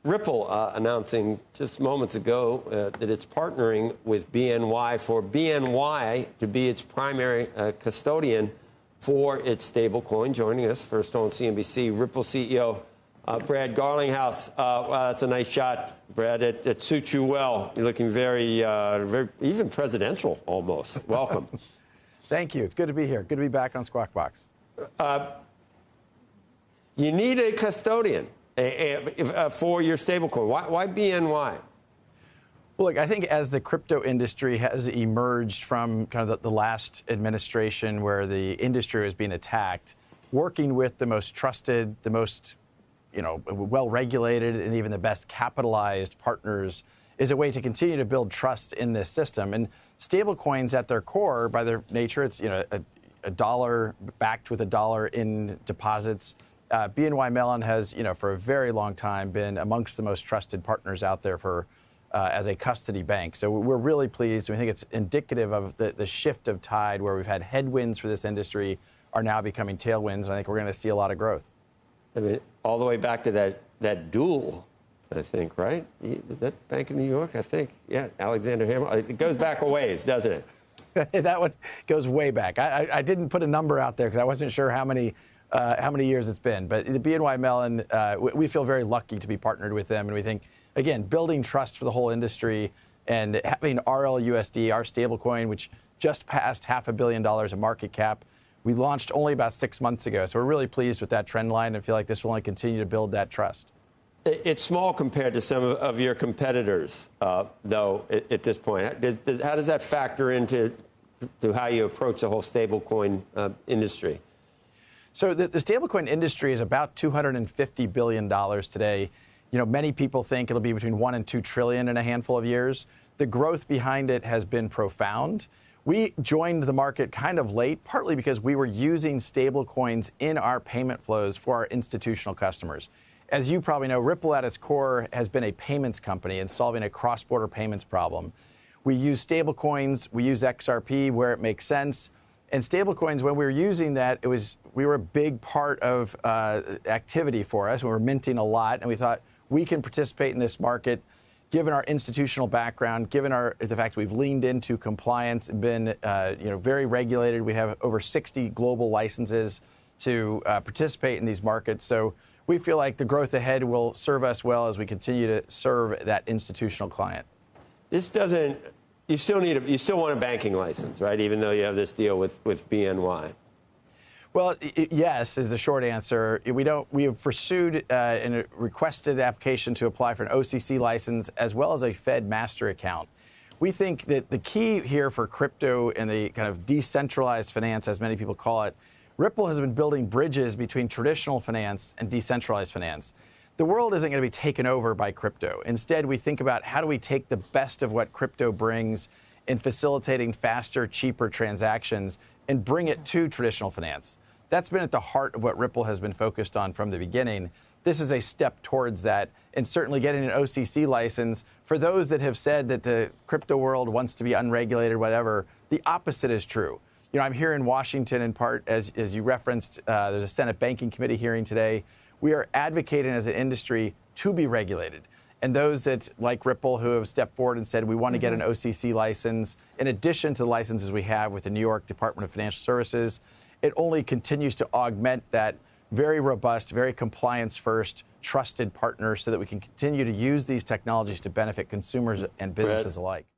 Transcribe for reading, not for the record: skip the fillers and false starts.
Ripple announcing just moments ago that it's partnering with BNY for BNY to be its primary custodian for its stablecoin. Joining us first on CNBC, Ripple CEO Brad Garlinghouse. Wow, that's a nice shot, Brad. It suits you well. You're looking very even presidential almost. Welcome. Thank you. It's good to be here. Good to be back on Squawk Box. You need a custodian for your stablecoin. Why BNY? Well, look, I think as the crypto industry has emerged from kind of the last administration where the industry was being attacked, working with the most trusted, the most well-regulated, and even the best capitalized partners is a way to continue to build trust in this system. And stablecoins at their core, by their nature, it's a dollar backed with a dollar in deposits. BNY Mellon has, for a very long time been amongst the most trusted partners out there for as a custody bank. So we're really pleased. We think it's indicative of the shift of tide where we've had headwinds for this industry are now becoming tailwinds. And I think we're going to see a lot of growth. I mean, all the way back to that duel, I think, right? Is that Bank of New York? I think, yeah, Alexander Hamilton. It goes back a ways, doesn't it? That one goes way back. I didn't put a number out there because I wasn't sure how many years it's been. But the BNY Mellon, we feel very lucky to be partnered with them. And we think, again, building trust for the whole industry and having RLUSD, our stablecoin, which just passed $500 million of market cap. We launched only about 6 months ago. So we're really pleased with that trend line and feel like this will only continue to build that trust. It's small compared to some of your competitors, though, at this point. How does that factor into how you approach the whole stablecoin industry? So the stablecoin industry is about $250 billion today. Many people think it'll be between 1 and 2 trillion in a handful of years. The growth behind it has been profound. We joined the market kind of late, partly because we were using stablecoins in our payment flows for our institutional customers. As you probably know, Ripple at its core has been a payments company and solving a cross-border payments problem. We use stablecoins, we use XRP where it makes sense. And stablecoins, when we were using that, we were a big part of activity for us. We were minting a lot, and we thought we can participate in this market, given our institutional background, given the fact we've leaned into compliance and been very regulated. We have over 60 global licenses to participate in these markets. So we feel like the growth ahead will serve us well as we continue to serve that institutional client. This doesn't. You still want a banking license, right? Even though you have this deal with BNY. Well, yes, is the short answer. We have pursued and requested application to apply for an OCC license as well as a Fed master account. We think that the key here for crypto and the kind of decentralized finance, as many people call it, Ripple has been building bridges between traditional finance and decentralized finance. The world isn't going to be taken over by crypto. Instead, we think about how do we take the best of what crypto brings in facilitating faster, cheaper transactions and bring it to traditional finance. That's been at the heart of what Ripple has been focused on from the beginning. This is a step towards that, and certainly getting an OCC license. For those that have said that the crypto world wants to be unregulated, whatever, the opposite is true. I'm here in Washington in part, as you referenced, there's a Senate Banking Committee hearing today. We are advocating as an industry to be regulated. And those that, like Ripple, who have stepped forward and said we want to get an OCC license, in addition to the licenses we have with the New York Department of Financial Services, it only continues to augment that very robust, very compliance-first, trusted partner so that we can continue to use these technologies to benefit consumers and businesses alike.